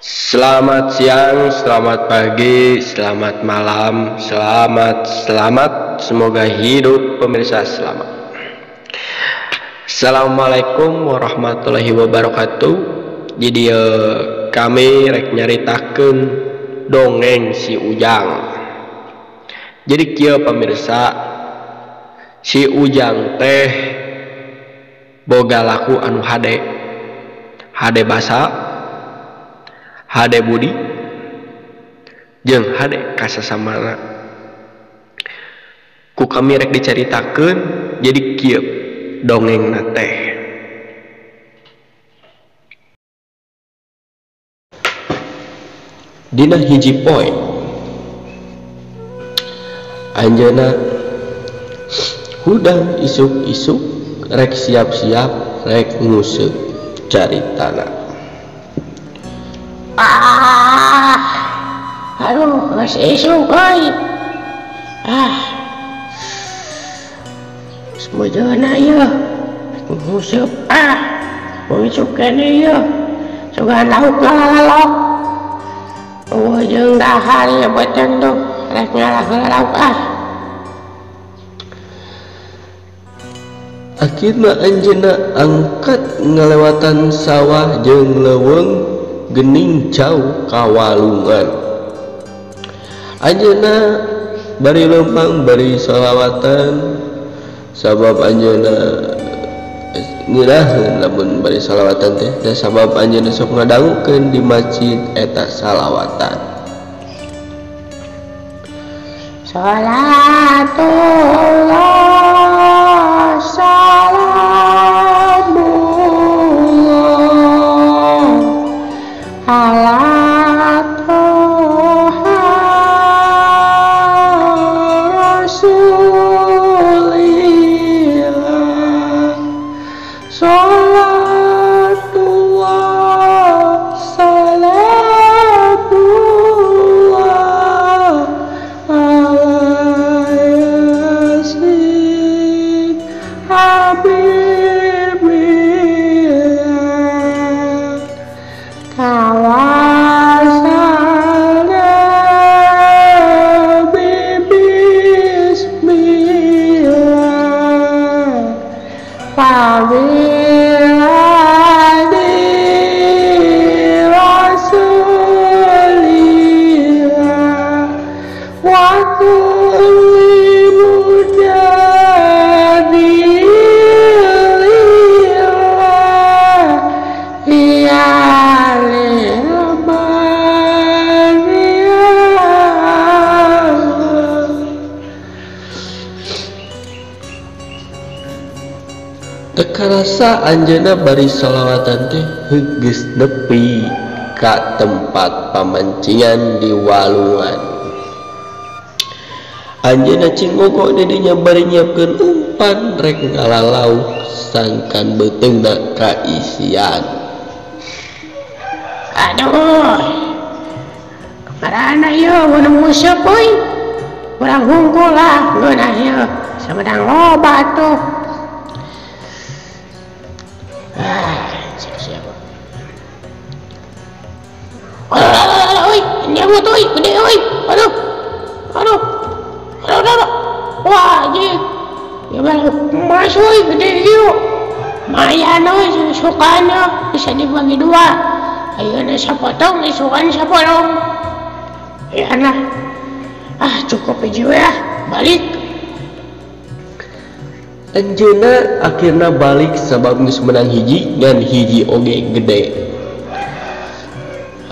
Selamat siang, selamat pagi, selamat malam, selamat, semoga hidup pemirsa selamat. Assalamualaikum warahmatullahi wabarakatuh. Jadi kami rek nyaritakeun dongeng si Ujang. Jadi kieu pemirsa, si Ujang teh boga laku anu hade basa, hade budi, jeung hade kasasamana. Ku kami rek dicaritakeun jadi kieu dongengna teh. Dina hiji poe anjeunna hudang isuk-isuk rek siap-siap rek nguseup caritana. Aduh, masih esok euy. Semujana ieu. Nguseup nguseup keneh ieu. Sugan lauk lalalok. Jeung dahar ieu beteng tuh, rek ngalah lauk Akhirna anjeunna angkat ngalewatan sawah jeung leuweung geuning jauh ka walungan. Anjeunna bari lempang bari salawatan sabab anjeunna ngiraheun lamun bari salawatan teh da sabab anjeunna sok ngadangukeun di masjid eta salawatan. Salatullah salamullah ala Rasulillah. Salatullah salamullah ala Yasin Habibillah. Tawassalna bismillah wabiladi rasulillah wa kulli mujadilillah ya Tekarasa anjeunna bari salawatan teh geus nepi ka tempat pamancingan di walungan. Anjeunna cingogo di dinya bari nyiapkeun umpan rek ngalalau sangkan beuteungna kaisian. Aduh, kemarana ieu mun nguseup euy. Urang hungkul lah ngeunah ieu samedang loba tuh. Siap-siap. Oi, nyamut euy, gede euy. Aduh. Wah, anjing. Ya balik emas euy, gede ieu. Mayan euy, sukana bisa dibagi dua. Ayeuna sapotong, isukan sapotong. Ya nah. Cukup hiji we balik. Anjeunna akhirna balik sabab geus menang hiji ngan hiji oge gede.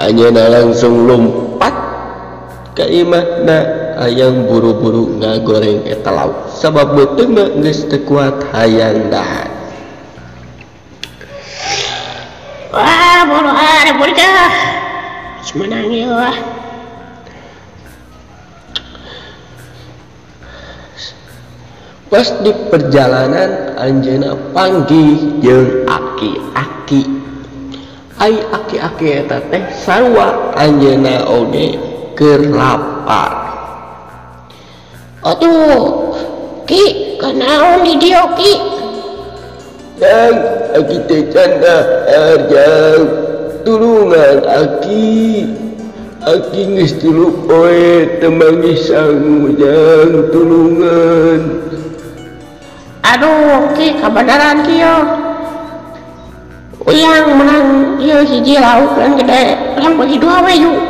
Anjeunna langsung lompat ka imahna hayang buru-buru ngagoreng eta lauk sabab beuteungna geus teu kuat hayang dahar. Wah, bodoh ada bocah. Semenang ieu Pas di perjalanan anjeunna panggih jeung aki-aki. Ai aki-aki eta teh sarua anjeunna oge keur lapar. Atuh, Ki, kanaon di dieu Ki? Yang kita canda arjang tulungan Aki geus tilu poe teu manggih sang Ujang tulungan. Aduh Ki kabeneran kieu Ujang menang ieu hiji lauk dan gede orang bagi dua we yuk.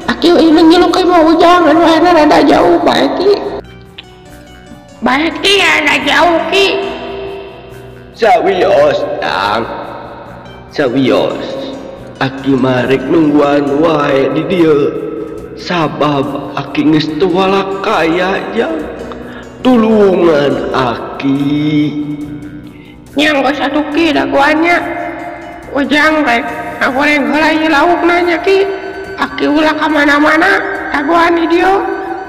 Aki ini ngilu ke mau Ujang anu rada jauh bae Ki. Baik Ki rada jauh Ki. Sawios Jang. Sawios. Aki marek nungguan wae di dieu. Sabab Aki geus teu walak kaya Jang. Tulungan Aki. Nyang geus atuh Ki dagoannya. Ujang rek ngagoreng heula ieu lauk nanya Ki. Aki ulah ka mana-mana dagoan di dieu.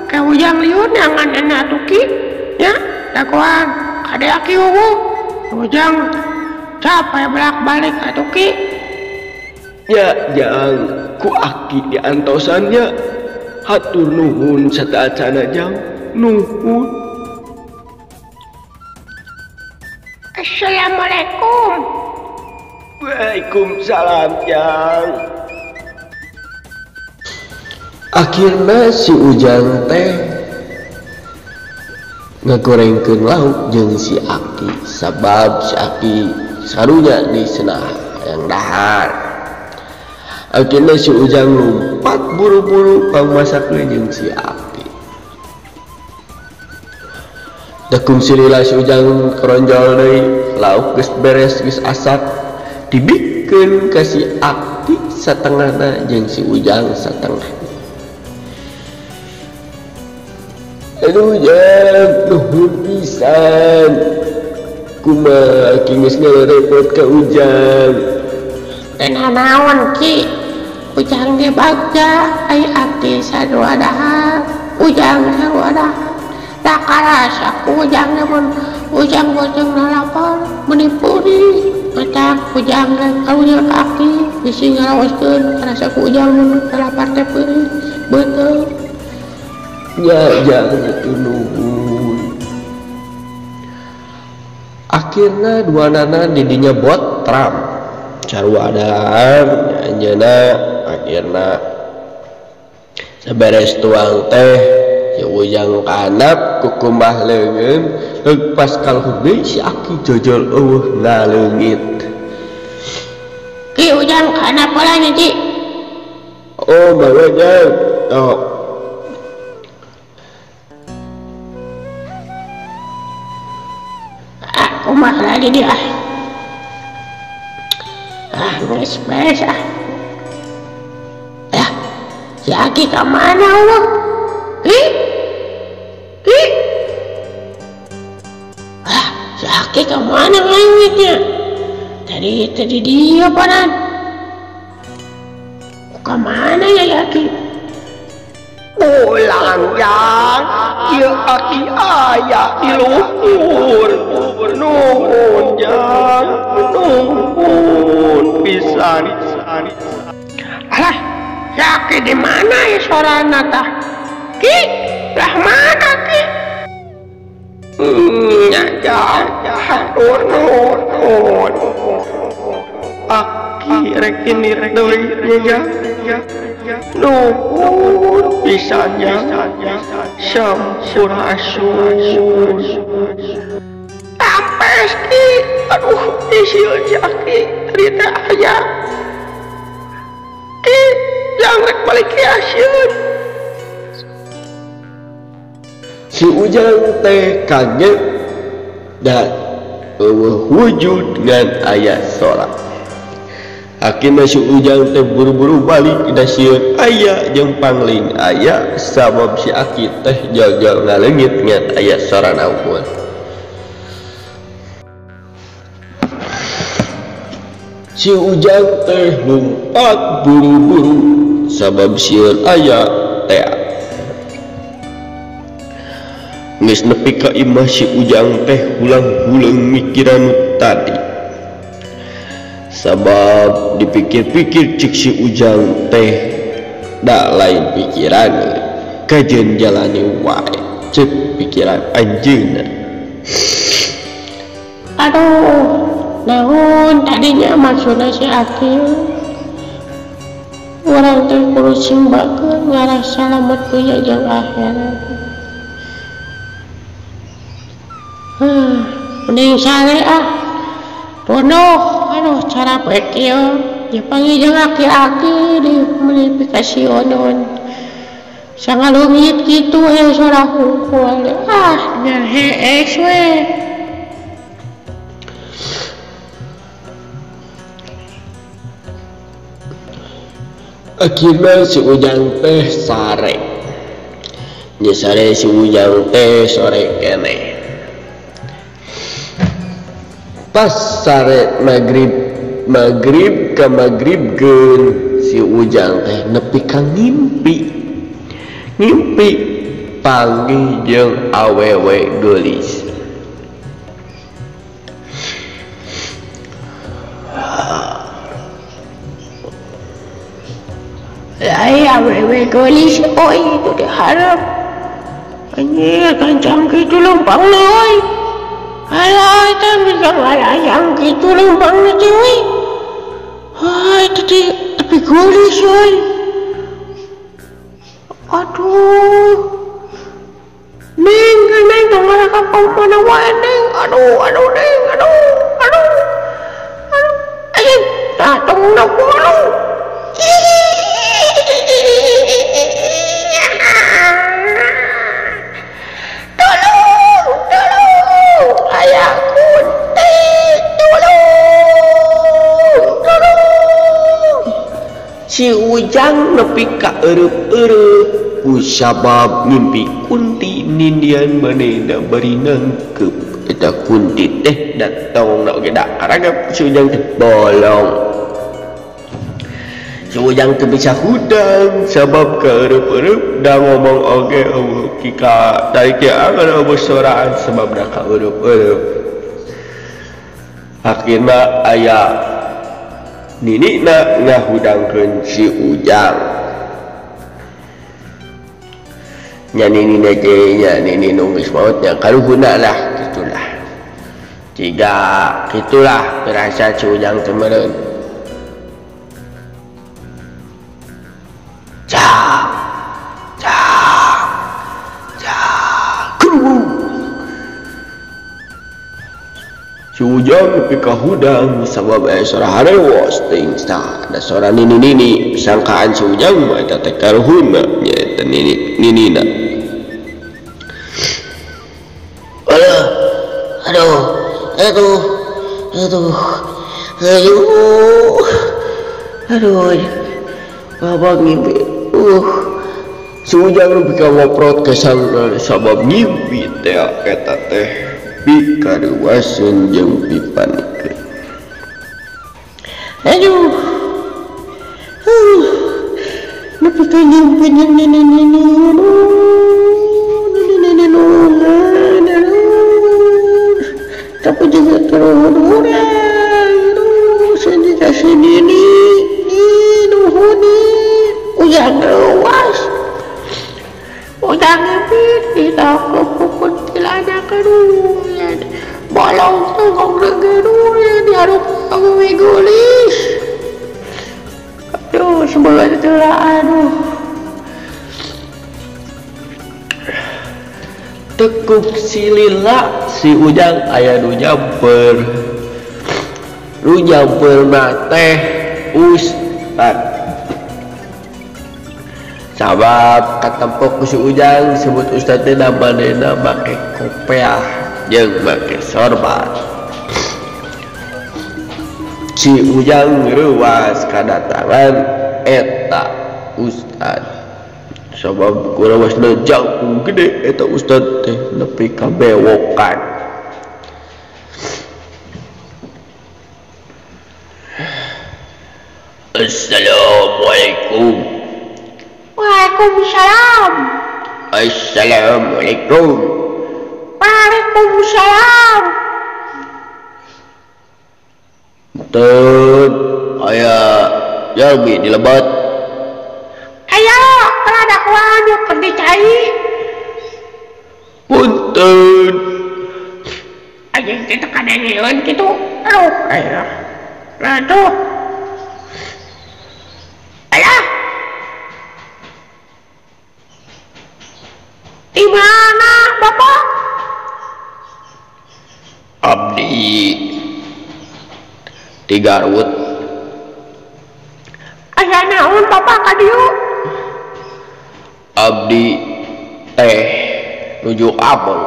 Ka Ujang liun nyangan enak atuh Ki. Ya, dagoan kade Aki ungu. Ujang capek bolak-balik atuh Ki. Ya Jang, ku Aki diantosannya. Hatur nuhun satacana Jang. Nuhun. Assalamualaikum. Waalaikumsalam Jang. Akhirna si Ujang teh ngagorengkeun lauk jeung si Aki. Sabab si Aki sarunya di senah yang dahar. Akhirnya si Ujang lompat buru-buru pangmasakna jeung si Aki. Dakum silila si Ujang keronjol deui, lauk geus beres geus asak, dibikeun ka si Aki satengahna jeung si Ujang satengah. Aduh Jang, nuhun pisan. Kumaha Aki geus ngarepot ka Ujang. Tena naon Ki. Ujang ge bagja ai ati sadua dahar. Ujang sadua dahar. Da karasa ku Ujang mun Ujang bojong lapar menipuri. Matak Ujang ge kalunya ka Aki bisi ngaraoskeun karasa ku Ujang mun lapar teh peureuh beuteuh. Ya Jang itu nuhun. Akhirna duanana didinya botram. Sarua adaan anjeunna akhirna saberes tuang teh si Ujang kahandap ku kumbah leungeun pas kalhur deui si Aki jojol eueuh ngaleungit. Ki Ujang kahandap heula nya Ki. Oh bawa Jang. Oh. Kumaha lagi dia? Geus beres Ya, si Aki ka mana Allah? Ki? Si Aki ka mana ngawitnya? Tadi dia panan. Ka mana ya Aki? Pulang Jang, ieu Aki aya di luhur. Nuhun Jang, nuhun pisan. Alah, si Aki di mana ya sorana tah? Ki, lah mana Ki? Ya Jang, hatur nuhun. Aki rek ini deui Jang. Nuhun pisan Jang. Sampurasun. Ampes Ki, aduh isil si Aki tadi teh aya. Ki, jangan balik ke asieun. Si Ujang teh kaget dan eueuh wujud ngan aya sorak. Akhirna si Ujang teh buru-buru balik da sieun aya jeung pangling aya sabab si Aki teh jojol ngaleungit ngan aya sorana unggul. Si Ujang teh lompat buru-buru sabab sieun aya teh. Geus nepi ka imah si Ujang teh hulang-hulang mikiran tadi. Sabab dipikir-pikir cik si Ujang teh da lain pikiran kajen jalani wae cek pikiran anjeunna. Aduh, naon tadinya maksudna si Aki orang teh kudu simbakeun ngaras salamet dunya jeung akhirat. Mending sare aduh cara pekil dipanggil jeung aki-aki di modifikasi onon sangalungit gitu sora hungkul nya hees we. Akhirnya si Ujang teh sare nya sare si Ujang teh sore kene pas sare maghrib ke maghrib gen si Ujang teh nepi ka ngimpi panggih jeung awewe geulis. Lai awewe geulis itu diharap anjir kancang kitu lempangna oi. Alah eta bisa ngalayang kitu lempangna cewek. Tapi geulis oi. Aduh. Neng tong ka mana wae neng. Aduh neng. Aduh. Ayo datang na kulo. Tolong ayahku tolong. Si Ujang nepi ka eueup kusabab ngimpi Kunti nindian manehna bari nangkep eta Kunti teh datang na oge da karagap si Ujang teh bolong. Si Ujang teh bisa hudang sabab keureup-eureup da ngomong oge eueuh kika dari kieu akan eueuh soraan sabab da kaureup-eureup. Akhirna aya ninina ngahudangkeun si Ujang. Nya ninina ge nya nini nu geus maot nya kaluhuna lah kitulah. Jiga kitulah berasa si Ujang teh meureun. Si Ujang nepi ka hudang sabab aya sora harewos teuing ada sora nini sangkaan si Ujang mah eta teh karuhuna nya eta ninina. Aduh babak ngimpi si Ujang nepi ka ngoprot ke sangkan sabab ngimpi teh eta teh pikaruaseun jeung pipanikeun. Aduh nepi ka ngimpi tapi juga terus sendiri nuhuni Ujang lewas Ujang ngipit ditangkep kuntilanak keduyan bolong tengok keduyan diharap awewe geulis. Aduh sebelah itulah tekuk silila si Ujang aya nu nyamper na teh ustad sabab katempok ku si Ujang sebut ustad teh manehna make kopiah jeung make sorban. Si Ujang reuwas kadatangan eta ustad sabab kurawasna jangkung gede eta ustad teh nepi ka bewokan. Assalamualaikum. Waalaikumsalam. Assalamualaikum. Waalaikumsalam. Tun aya Jalmi di lebat. Ayo kada kuadu keur dicai. Punten. Ayeuna teh kada nyieun kitu. Aduh aya. Aduh. Alah. mana Bapak? Abdi di Garut. Aya naon Bapak ka dieu? Abdi teh nuju Ameng.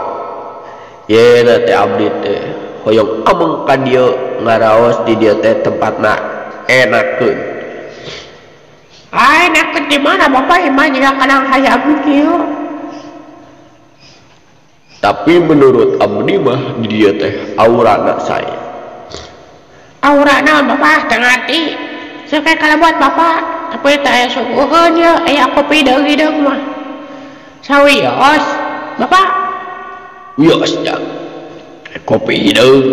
Ye teh abdi teh hoyong Ameng ka dieu ngaraos di dieu teh tempatna enakeun. Enakeun di mana Bapak? Imah jika kadang hayang kieu. Tapi menurut abdi mah di dieu teh aurana sae. Aura naon Bapak? Teu ngarti. Sok kalebot Bapak. Tapi teh aya suguheun ye, aya kopi deug mah. Sawios Bapak. Wios jang. Kopi hideung,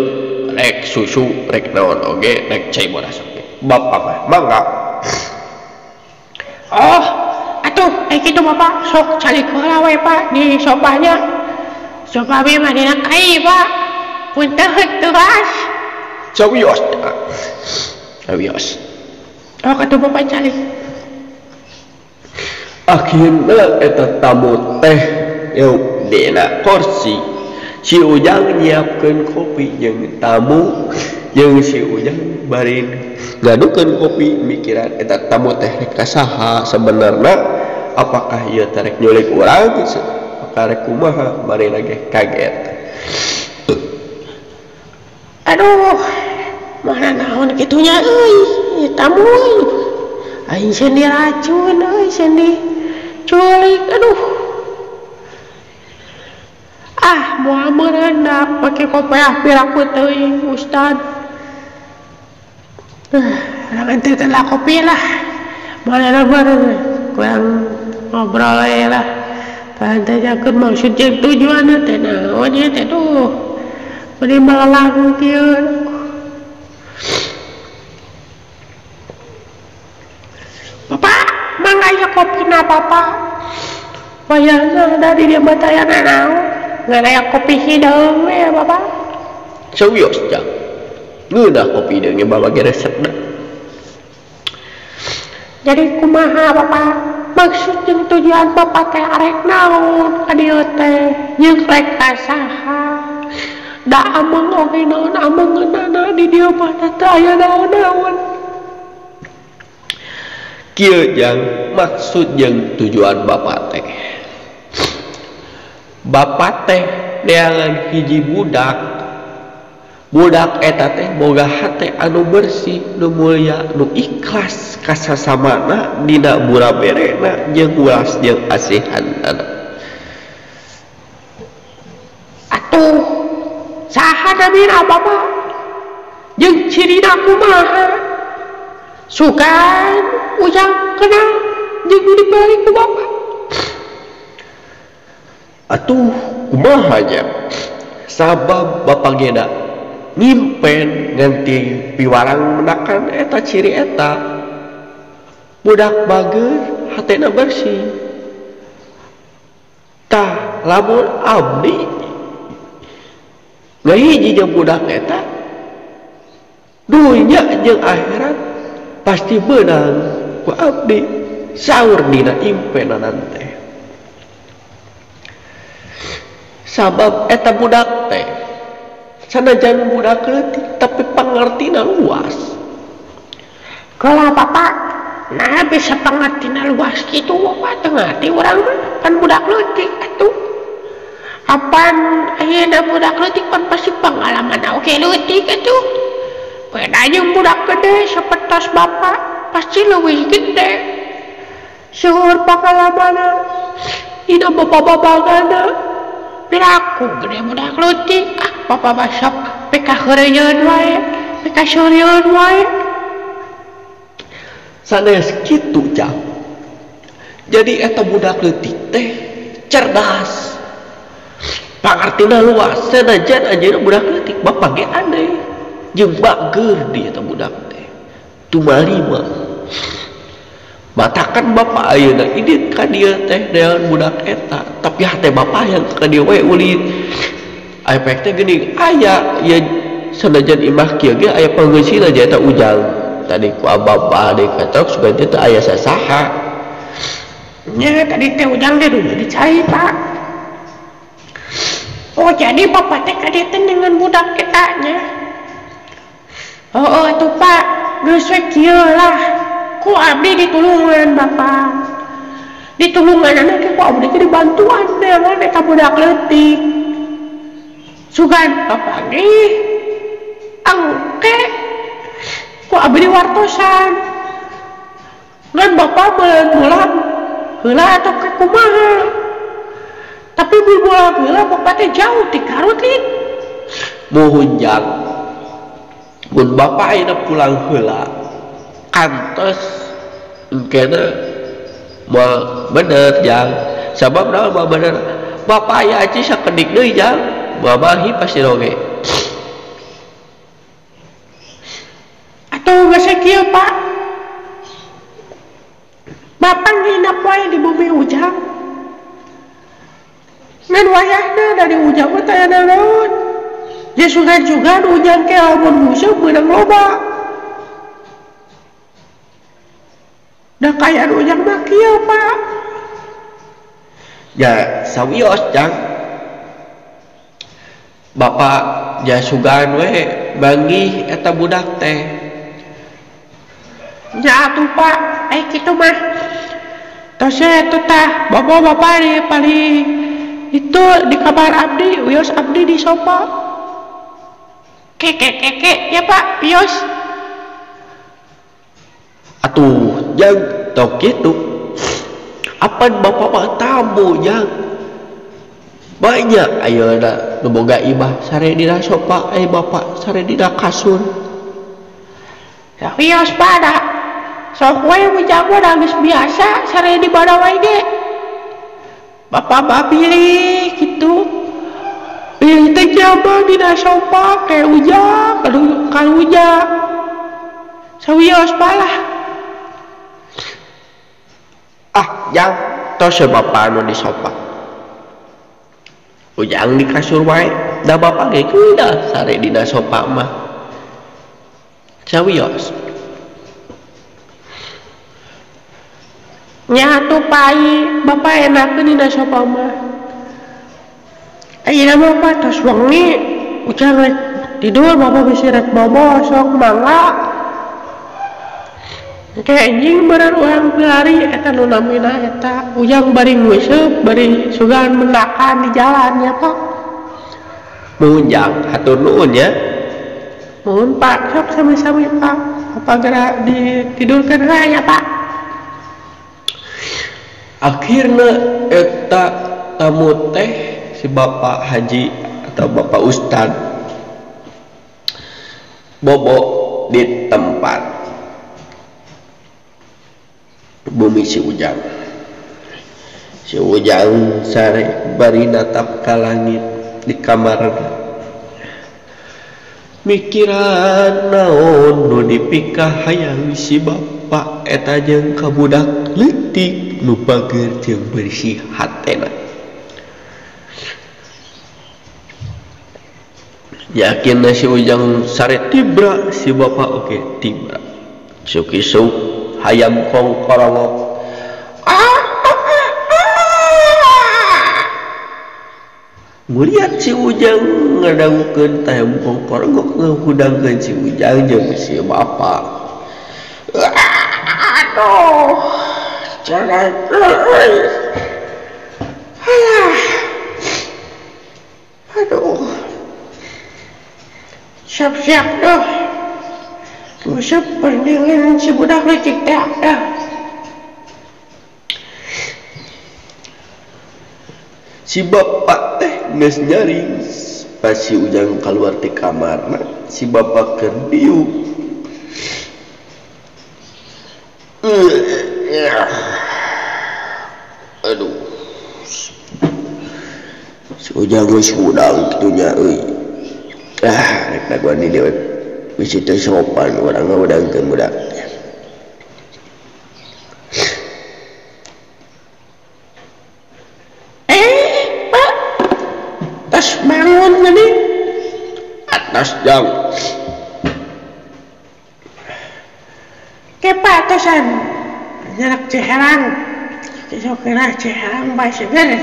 rek susu, rek naon oge, rek cai bodas oge. Bapak mah mangga. Oh, atuh kitu Bapak, sok calik heula we Pak di sopanya. Sopa abi mah dina kai Pak. Punten turas. Sawios. Sawios. Oh, atuh Bapak calik. Akhirna eta tamu teh yang dina kursi si Ujang nyiapkeun kopi jeung tamu jeung si Ujang bari ngadukeun kopi mikiran eta tamu teh rek saha sebenarnya, apakah ieu teh rek nyulik urang apakah rek kumaha, bari lagi kaget. Aduh, mana naon kitunya euy, tamu euy. Aing seun diracun euy, seun diculik, aduh. Moal meureundak pake kopi pirakut euy Ustad. Rangan teh lah kopi lah. Moal kurang ngobrol we lah. Pantajakeun maksud jeung tujuanna teh naon ieu teh tuh. Bari malelang kieu. Bapak, mangga ieu kopina Bapak. Wayahna dari dia batayana naon. Nggak aya kopi hideung we Bapak. Sawios jang. Ngeunah kopi hideung ge babage resepna. Jadi kumaha Bapak? Maksud jeung tujuan Bapak teh arek naon ka dieu teh? Jeung rek kasaha? Da Ameng oge naon amengeunana di dieu mah teh aya naon-naon. Kieu jang maksud jeung tujuan Bapak teh. Bapak teh neangan hiji budak. Budak eta teh boga hate anu bersih, nu mulia, nu ikhlas ka sasamana dina buraberena jeung ulas jeung asihanana. Atuh, saha namina Bapak? Jeung cirina kumaha? Sugan Ujang kenal jeung dibalik ku Bapak. Atuh kumaha nya? Sabab Bapak geda ngimpen nganti piwarang menakan eta ciri eta. Budak bager hatena bersih. Tah lamun abdi ngahiji jeung budak eta dunya jeung akhirat pasti beunang ku abdi saur dina impenanan teh. Sabab eta budak teh sanajan budak leutik tapi pangartina luas. Kalau Bapak, nah bisa pangartina luas gitu Bapak teu ngarti urang mah kan budak leutik atuh. Apan ayeuna budak leutik pan pasti pengalaman oge leutik atuh. Beda jeung budak gede sapertos Bapak pasti leuwih gede. Seueur pengalamanna dina bapak-babagana. Piraku gede budak leutik, Bapak basok peka heureun wae, peka surieun wae. Sanes kitu jang. Jadi eta budak leutik teh cerdas. Pangartina luas, sanajan anjeunna budak leutik Bapak ge aneh. Jeung bager di eta budak teh. Tumalima. Matakan Bapak ayeuna idin ka dieu teh dengan budak eta, tapi hate Bapak yang ka dieu we ulit. Efek teh geuning aya ya sanajan imah kieu ge aya pangeusila jadi eta Ujang. Tadi ku Bapak deui katok supaya teh aya sasaha. Nya tadi teh Ujang teh dulu dicai Pak. Oh jadi bapak teh kadetan dengan budak etanya. Oh tuh pak, geus we kieu lah. Ku abdi ditulungan bapak. Ditulungan anak ku abdi teh dibantuan dengan eta budak leutik. Sugan bapak ge angke ku abdi wartosan. Ngan bapak bulan heula atau kumaha. Tapi bulan heula bapak teh jauh ti Garut lin. Muhunjang mun bapak ayeuna pulang heula kantos engkena moal bener jang. Sabab naon moal bener? Bapak aya aci sakedik deui jang. Babahi pasti roge. Atuh geus kieu pak. Bapak nginap wae di bumi Ujang. Ngan wayahna dari Ujang mah teu aya naon. Dia sugan-sugan Ujang ke lamun musuh beunang loba. Da kaya Ujang mah kieu pak. Ya sawios jang. Bapak ja sugan we banggih eta budak teh. Ya atuh pak, kitu mah. Tos eta tah bapak-bapak di paling itu di kamar abdi, wios abdi di sofa. Keke ya pak, wios. Atuh jang tok kitu. Apan bapak mah tamu jang. Banyak ayeuna nu boga imah sare dina sofa, bapak sare dina kasur. Ya wios pada. Sok we Ujang mah geus biasa sare di bada wae ge. Bapak pilih gitu. Pilih teh jaba dina sofa ke Ujang, ka Ujang. Sawios palah. Jang tos bapak anu di sofa. Ujang di kasur wae, da bapak ge kuda sare dina sofa mah. Sawios. Nya tuh pai bapak enakeun dina sofa mah. Ayeuna mah pak tos wengi Ujang rek tidur bapak bisi rek bobo sok mangga. Kayak anjing bener urang lari eta nu namina eta Ujang bari nguseup bari sugan mendakan di jalan ya pak. Nuhun jang, hatur nuhun ya. Nuhun pak, sok sami-sami pak. Apa gerak ditidurkeun heula ya pak. Akhirna eta tamu teh si bapak haji atau bapak ustad bobo di tempat bumi si Ujang. Si Ujang sare bari natap ka langit di kamar. Mikiran naon nu dipikah hayang si bapak eta jeung ka budak leutik nu bager jeung bersih hatena. Yakin si Ujang sare tibra si bapak oke tibra. Suki-suk hayam kongkorongok. Ngeliat si Ujang ngadangkeun hayam kongkorongok ngehudangkeun si Ujang jeung si bapak. Aduh, jangan aduh, siap-siap doh. Musuh pendingin si budak lecik teh dah. Si bapak teh geus nyaring pas si Ujang keluar ti kamarna. Si bapak keur diuk. Aduh. Si Ujang geus hudang kitu nya euy. Rek daguan di lewat bisi teu sopan urang ngahudangkeun budak. Pak. Tas bangun gini. Atas jang. Kepa tosan. Nyarak ceherang. Besok kena ceherang bae seger.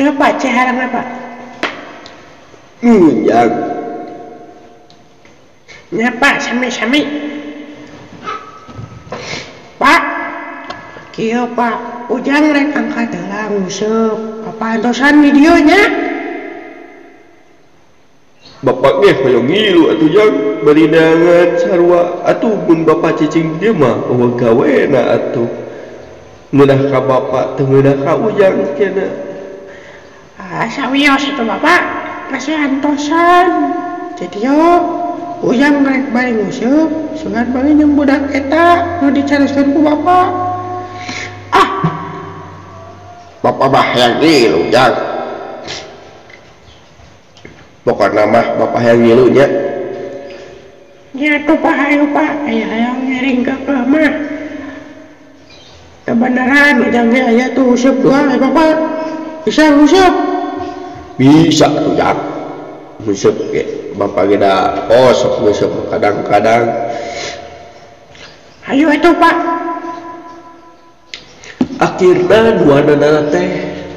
Ya Pak, ceharang apa? Ujang. Ya Pak, sami-sami. Pak, kieu Pak, Ujang rek angkat heula nguseup. Apa antosan videonya? Bapak ge hoyong ngilu atuh Jang, baridangan sarua atuh mun bapak cicing dieu mah eueuh gawena atuh. Ngeunah ka bapak teu ngeunah ka Ujang keneh. Sawios itu Bapak, masih antosan. Jadi yo, Ujang rek bari nguseup, sungan bari jeung budak eta nu dicaroskeun ku Bapak. Bapak mah hayang ngilu Jang. Pokokna mah bapak hayang ngilu nya. Nya tuh Pak hayu Pak, aya hayang ngiring ka mah. Kebenaran Ujang ge aya tuh useup dua Bapak. Bisa nguseup? Bisa tuh Jang. Nguseup ge bapak ge da sok nguseup kadang-kadang. Hayu atuh Pak. Akhirna duanana teh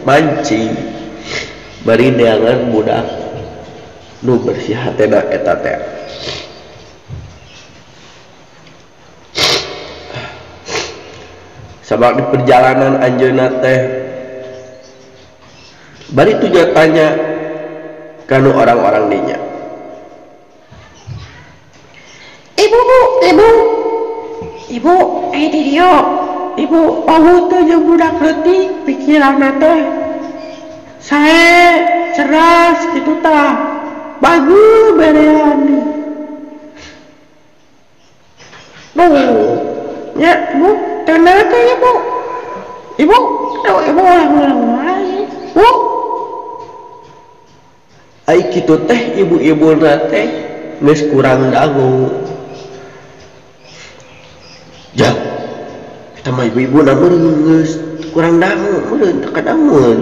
mancing bari neangan budak nu bersih hatena eta teh. Sabab di perjalanan anjeunna teh bari tujuan tanya kanu orang-orang dinya. Ibu, di dieu. Ibu, teu jeung budak leutik pikiranna teh. Sae ceras kitu tah. Bagus berean. Ya, Ibu, tenang teh Ibu. Ibu ulang wae. Bu. Ai kitu teh ibu-ibuna teh geus kurang dangu. Jang. Eta mah ibu-ibu meureun geus kurang dangu, meureun teu kadangueun.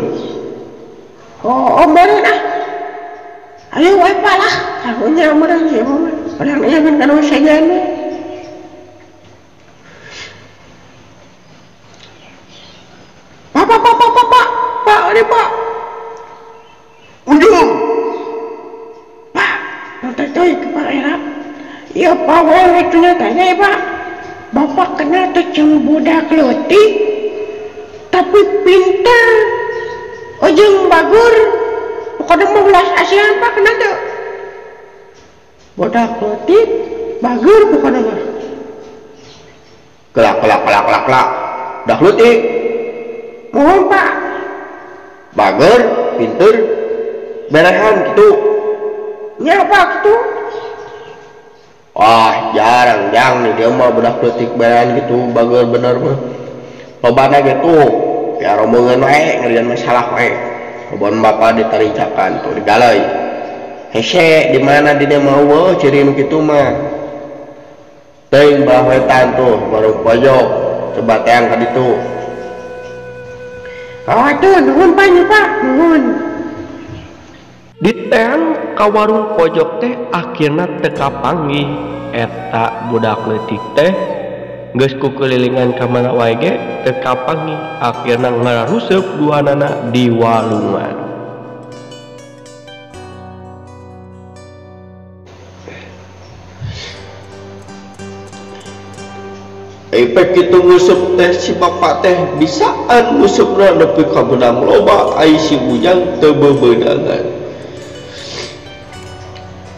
Oh, meureun ah. Ayo wae Pak lah, karunya meureun ieu mah. Urang nyaman kana sajan. Pak, ada Pak. Ujung. Pak, nanti tuh ke Pak Era. Ya Pak, wae tanya ya Pak. Bapak kenal tuh jeung budak leutik, tapi pinter. Ujung bagur. Pokoknya 15 ASEAN Pak kenal tuh. Budak leutik, bagur pokoknya mah. Kelak. Dah leutik. Mohon Pak. Bager, pinter, berehan gitu. Ya Pak gitu. Wah jarang nih dia mah budak leutik berehan gitu, bager bener mah. Lobana gitu, ya rombongan wae ngerian masalah wae. Kebon bapak diterincakan tuh digalai. Hese di mana dia mau ciri nu kitu mah. Teuing balah wetan tuh baru pojok, coba teang ka ditu. Oh tuh, nuhun Pak, nuhun. Di teang ka warung pojok teh akhirna teka panggih eta budak leutik teh geus kukelilingan ka mana wae ge teka panggih akhirna ngaruseup duanana di walungan. Epek itu nguseup teh si bapak teh bisaan ngusupna nepi ka benang loba ai si Ujang teu bebeunangan.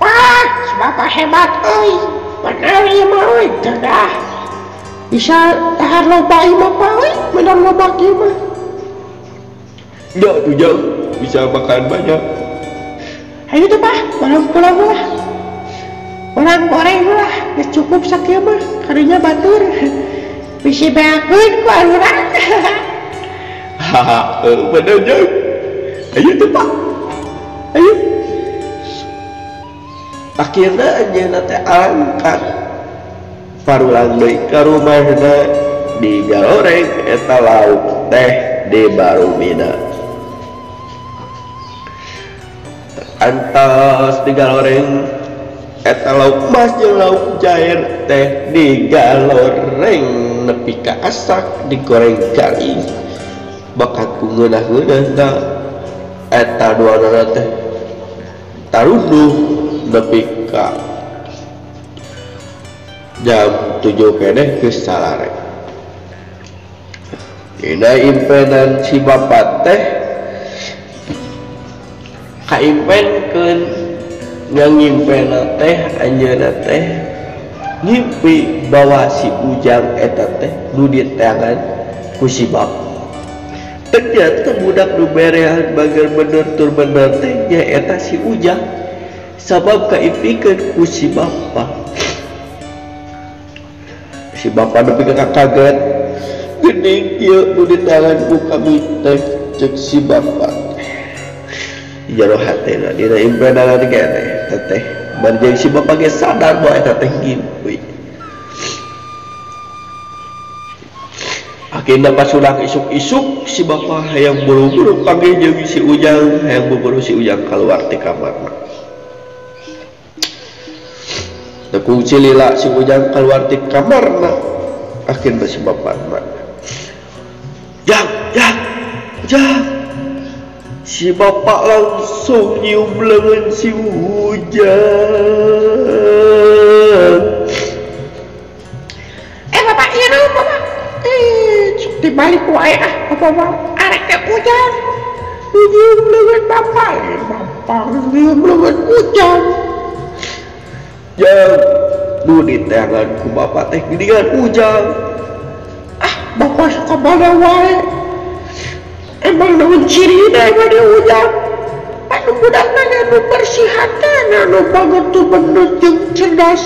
Wah, si bapak hebat euy. Bener ieu mah euy, dah. Bisa tahan loba ieu bapak euy, menang loba kieu mah. Ya tuh Jang, bisa makan banyak. Ayo tuh Pak, pulang lah. Orang goreng lah, geus cukup sakieu mah, kadinya batur. Bisi beakeun ku urang. Haha, bener Jang. Ayo tuh Pak. Ayo. Akhirna anjeunna teh angkat parulang deui ka rumahna digaloreng eta lauk teh di Barumina. Antos digaloreng eta lauk mas jeung lauk jair teh digaloreng nepi ka asak digoreng garing bakat ku ngeunah-ngeunah eta duana teh taruduh nepi ka jam 7 keneh geus salare. Dina impenan si bapa teh kaimpenkeun ngimpen teh anjeunna teh ngimpi bahwa si Ujang eta teh nu diteangan ku si bapa. Ternyata budak nu berehan bager bener tur bener teh nyaeta si Ujang sabab kaimpikeun ku si bapa. Si bapa nepi ka kaget geuning ieu nu diteangan ku kami teh ceuk si bapa. Jero hatena dina impenan keneh teteh barjeng si bapa ge sadar bahwa eta teh ngimpi. Akhirnya pas sudah isuk-isuk si bapa hayang buru-buru panggil jeung si Ujang, hayang buru-buru si Ujang keluar ti kamarna. Tekungsi lila si Ujang keluar ti kamarna. Akhirnya si bapa mana? Jang. Si bapa langsung nyium lengan si Ujang. Bapak ieu naon bapak? Dibalik wae bapak arek teh Ujang. Nyium lengan bapak nyium lengan Ujang. Jang, nu diteangan ku bapa teh geuningan Ujang. Bapak suka bala wae. Emang naon cirina bade Ujang? Anu budakna nu bersih hatena nu banget bener jeung cerdas.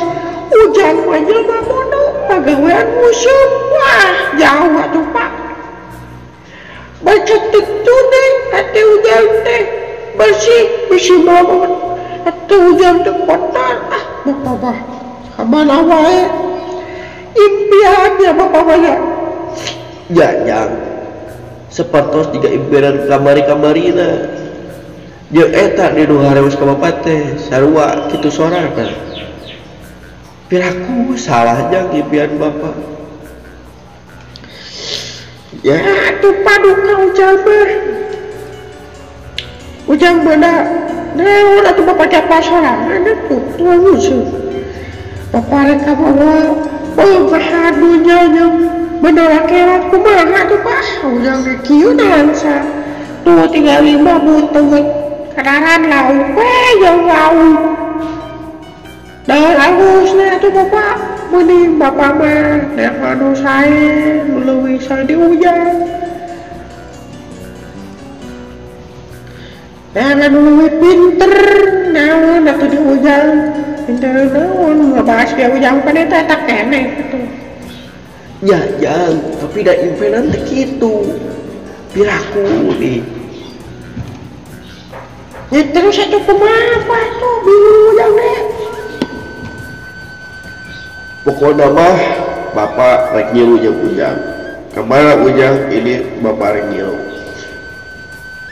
Ujang mah jelema bodoh, pagawean musuh. Wah, jauh atuh Pak. Baca tentu deh, hati Ujang teh bersih banget. Hati Ujang teh kotor. Bapak kamana wae. Impiannya bapak banyak. Jang, sepatos juga impian kamari-kamarina. Jeung eta di nu hareus ka bapa teh sarua kitu sorangan. Piraku salah jang impian bapa. Ya, tuh paduka Ujang mah. Ujang mana? Naon atuh bapak japa sorangan atuh tua musuh. Bapak rek ka bawa penggahan dunya jeung bener akhirat kumaha tuh Pak? Ujang ge kieu dansa. Tuh tinggal 5 buteut. Kadaran lauk we jeung lauk. Dah ausna tuh bapak. Mending bapak mah nek anu sae nu leuwih sae di Ujang. Nek anu leuwih pinter naon atuh di Ujang. Pinter naon ngebahas di Ujang kan eta tak keneh atuh. Ya Jang, tapi da impenan teh kitu. Piraku nih. Ya terus atuh kumaha Pak tuh bingung Ujang deh. Pokoknya mah bapak rek nyilu jeung Ujang. Kemana Ujang ini bapak rek nyilu.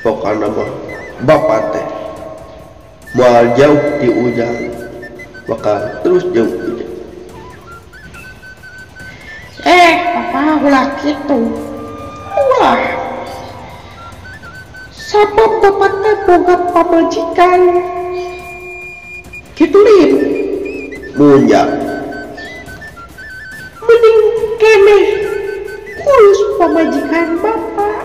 Pokoknya mah bapak teh moal jauh di Ujang bakal terus jauh Ujang. Bapak ulah kitu. Ulah. Sabab bapak teh boga pamajikan. Kitu lin. Munjang. Mending keneh urus pamajikan bapak.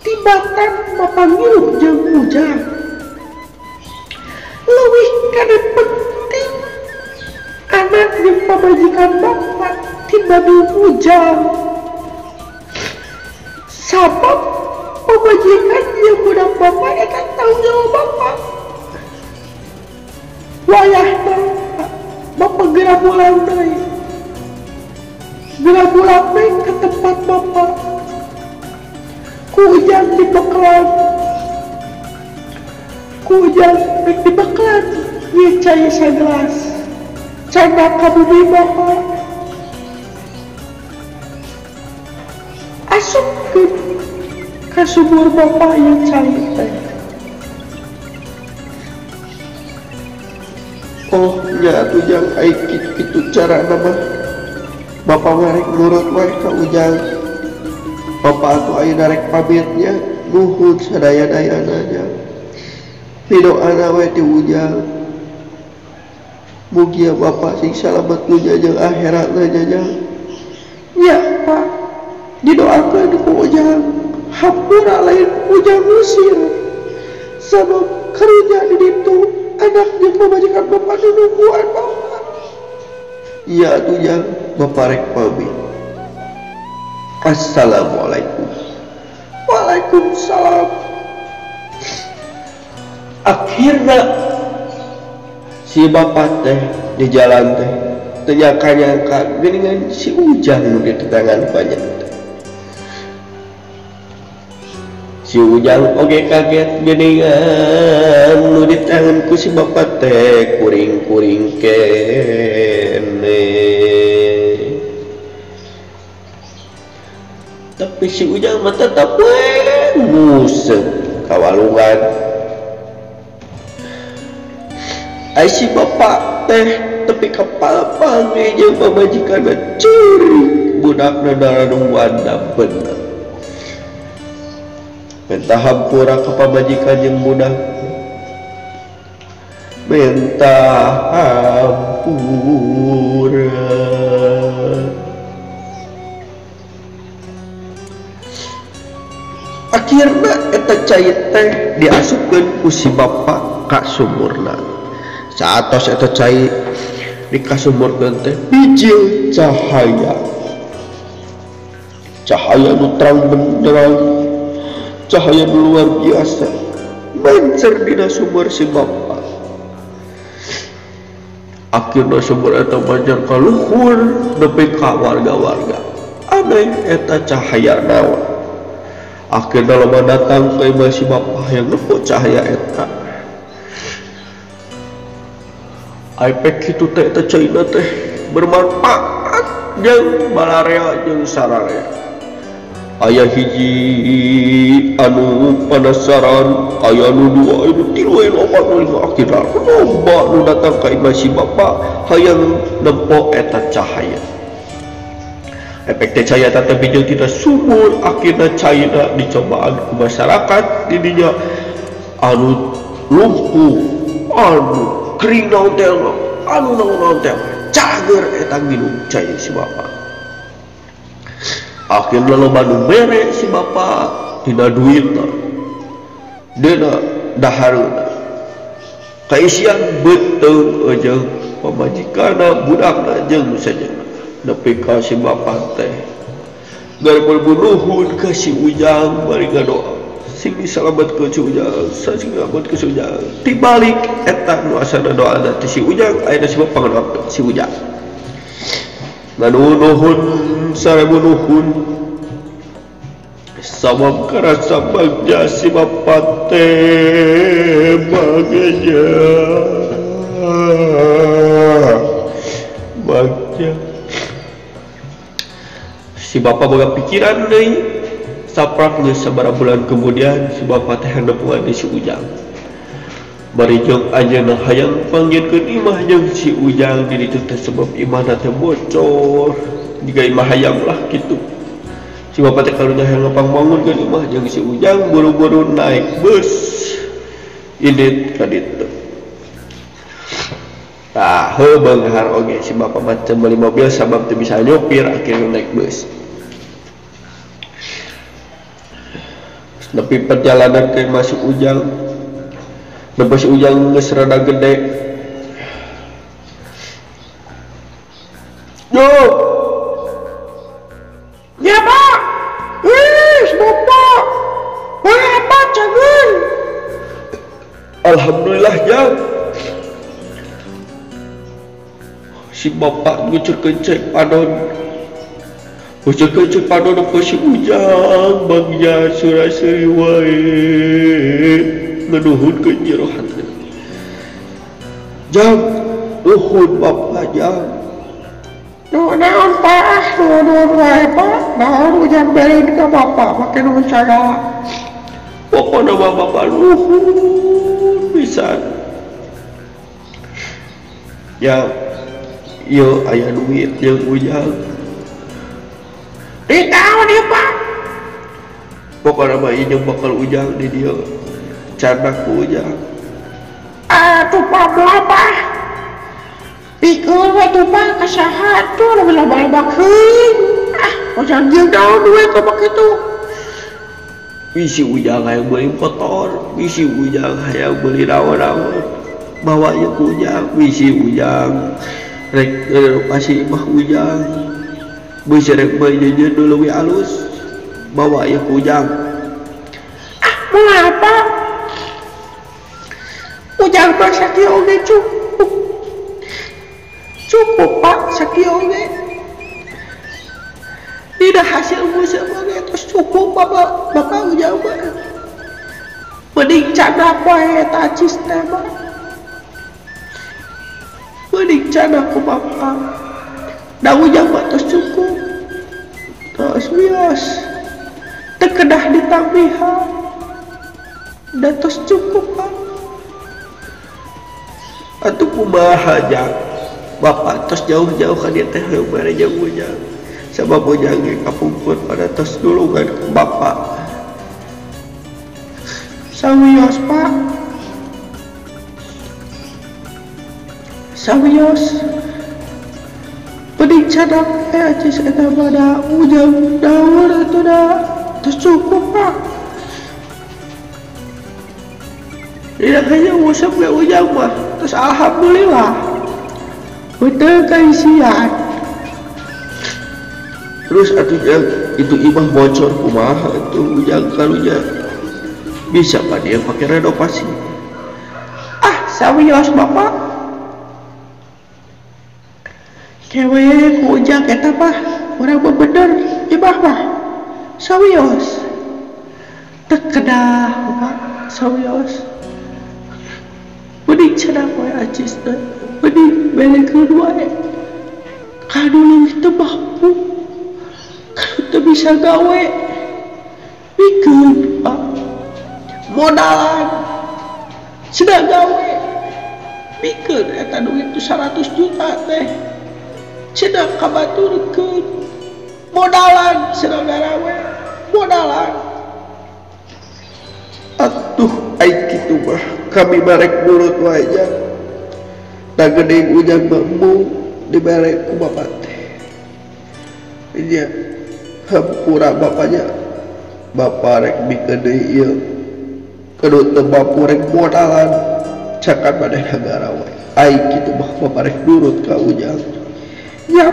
Tibatan bapak ngiluh jeung Ujang. Leuwih kana penting anak jeung pamajikan bapak dibanding Ujang. Sabab pamajikan yang budak bapak eta tanggung jawab bapak. Wayahna bapak geura pulang deui. Geura pulang deui ke tempat bapak. Ku Ujang dibeklan. Ku Ujang dibeklan ieu cai sagelas. Canda ka bumi bapak. Asupkeun ka sumur bapak yang cai teh. Oh, nya atuh Jang ai kitu carana mah. Bapak ngarek nurut wae ka Ujang. Bapak atuh ayeuna rek pamitnya nuhun sadaya-dayana jang pidoana we ti Ujang mugia Bapak sing salamet dunya jeung akhiratna jang ya Pak didoakeun ku Ujang hampura lain Ujang Mesir sabab karunya di ditu anak jeung pamajikan Bapak nungguan Bapak iya atuh jang Bapak rek pamit. Assalamualaikum. Waalaikumsalam. Akhirnya si Bapak teh di jalan teh nyangka geningan si Ujang di tetangan banyak teh. Si Ujang oge kaget geningan nu di tangan ku si Bapak teh kuring-kuring kene. Tapi si Ujang mah tetap museng kawalungan. Ai si Bapak teh tepi kapal panggil jeung pamajikanna curi budakna dararungwan bener. Minta hampura ke pamajikan jeung budak. Minta hampura. Akhirnya eta cai teh diasupkeun ku si Bapak ka sumurna. Saatos eta cai dikasumurkeun teh bijil cahaya. Cahaya nu terang benderang, cahaya nu luar biasa mancer dina sumur si Bapak. Akhirna sumur eta mancer ka luhur nepi ka warga-warga. Aneh eta cahaya naon. Akhirnya lama datang ke imah si Bapak yang nepuk cahaya eta. Aipek kitu teh eta caina teh bermanfaat jeung balarea jeung sararea. Aya hiji anu penasaran, aya nu dua, anu tilu, anu opat, anu lima. Akhirnya loba nu datang ke imah si Bapak hayang nepuk eta cahaya. Efek teh cahaya teh bijil tina sumur, akhirna cahaya dicobaan ku masyarakat di dinya anu lumpuh, anu kering naon teh, anu naon teh cager eta nginum cai si Bapak. Akhirna loba nu mere si Bapak dina duitna, dina dahareuna. Kaisian beuteung jeung pamajikanna budakna jeung sajana. Nepi ka si Bapak teh garipun nuhun ka si Ujang bari ngadoa sing disalametkeun si Ujang sing disalametkeun si Ujang tibalik eta nu asana doana ti si Ujang ayeuna si Bapak ngadoakeun si Ujang nuhun sarebu nuhun sabab karasa bagja si Bapak teh bagja si Bapak boga pikiran deui saprak geus sabaraha bulan kemudian si Bapak teh nepungan di si Ujang bari jeung ajeuna hayang panggieunkeun imah jeung si Ujang di ditu teh sebab imahna teh bocor jiga imah hayam lah kitu si Bapak teh karunya hayang ngapangbangunkeun imah jeung si Ujang buru-buru naik bus indit ka ditu. Tah beunghar oge si Bapak macam beli mobil sabab teu bisa nyopir akhirnya naik bus. Nepi perjalanan ke masuk Ujang, nepi si Ujang geus rada gede. Yo, ya Pak, Bapak, apa cagun? Alhamdulillah Jang. Si Bapak ngucurkeun cek padon. Ngucurkeun cek padon apa si Ujang bagja suraseri wae nganuhunkeun jerohan. Jang, nuhun Bapak Jang. Naon Pak, nuhun wae Pak. Naon Ujang beliin ka Bapak make nuhun sagala. Pokona Bapak nuhun pisan. Ya yo aya duit jeung Ujang. Di tahu dia Pak. pokoknya mah ieu bakal ujang di dia canda ku ujang. Atuh apa pikir we tuh pak kasaha tuh loba-loba heuing ujang jeung daun we kok begitu. Bisi ujang hayang beli motor, bisi ujang hayang beli naon-naon, bawa ieu ku ujang. Bisi ujang rek renovasi imah ujang, bisi rek beli jajan dulu leuwih alus, bawa ieu ku ujang. Mau apa? Ujang mah sakieu oge cukup pak sakieu oge. Tidak hasil musim oge terus cukup bapak ujang mah. Mending canda poe eta cis teh mah. Mending canda ku bapak. Da ujang mah terus cukup. Terus bios. Teu kedah ditambihan. Da terus cukup pak. Atuh kumaha jang bapak tos jauh-jauh ka dieu teh hayang bare jeung ujang. Sabab ujang ge kapungkur pada tos dulungan ku bapak. Sawios pak. Sawios. Mending cadang cis eta mah da ujang daur atuh da terus cukup pak. Tidak hanya usap ke ujang mah, terus alhamdulillah Betul kaisian. terus atunya itu imah bocor kumaha itu ujang kalunya bisa pak dia pakai renovasi. Sawios bapak kewe ku ujang eta mah urang mah bener imah mah sawios teu kedah bapak sawios. Mending cenah poe acis teh mending belekeun wae kanu leuwih teu mampu kanu teu bisa gawe pikeun pak modalan cenah gawe pikeun eta duit tu 100 juta teh cenah kabaturkeun modalan cenah garawe modalan. Atuh aing kitu mah kami barek nurut wae jang. Da geuning ujang mah dibarek ku bapak teh. Nya hampura bapaknya bapak rek bikeun deui ieu kudu teu mampu rek modalan cakan maneh negara wae. Aing kitu mah bapak rek nurut ka ujang. Ya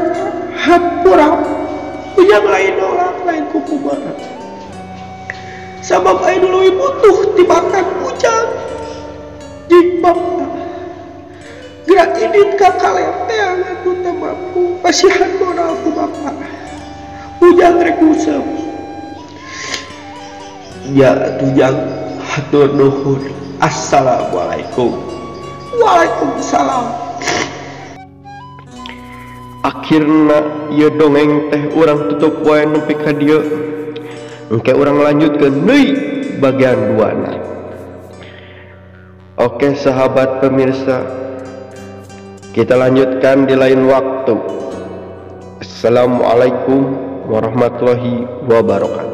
hampura ujang lain orang lain kukumaha. Sabab aing leuwih butuh tibakan ujang. Jing bapak gerak idit ka kaleteang aku teu mampu pasihan modal ku bapak. Ujang rek useup. Ya atuh jang hatur nuhun. Assalamualaikum. Waalaikumsalam. Akhirna ieu dongeng teh urang tutup poe nepi ka dieu. Engke urang lanjutkeun deui bagian 2 na. Oke sahabat pemirsa, kita lanjutkan di lain waktu. Assalamualaikum warahmatullahi wabarakatuh.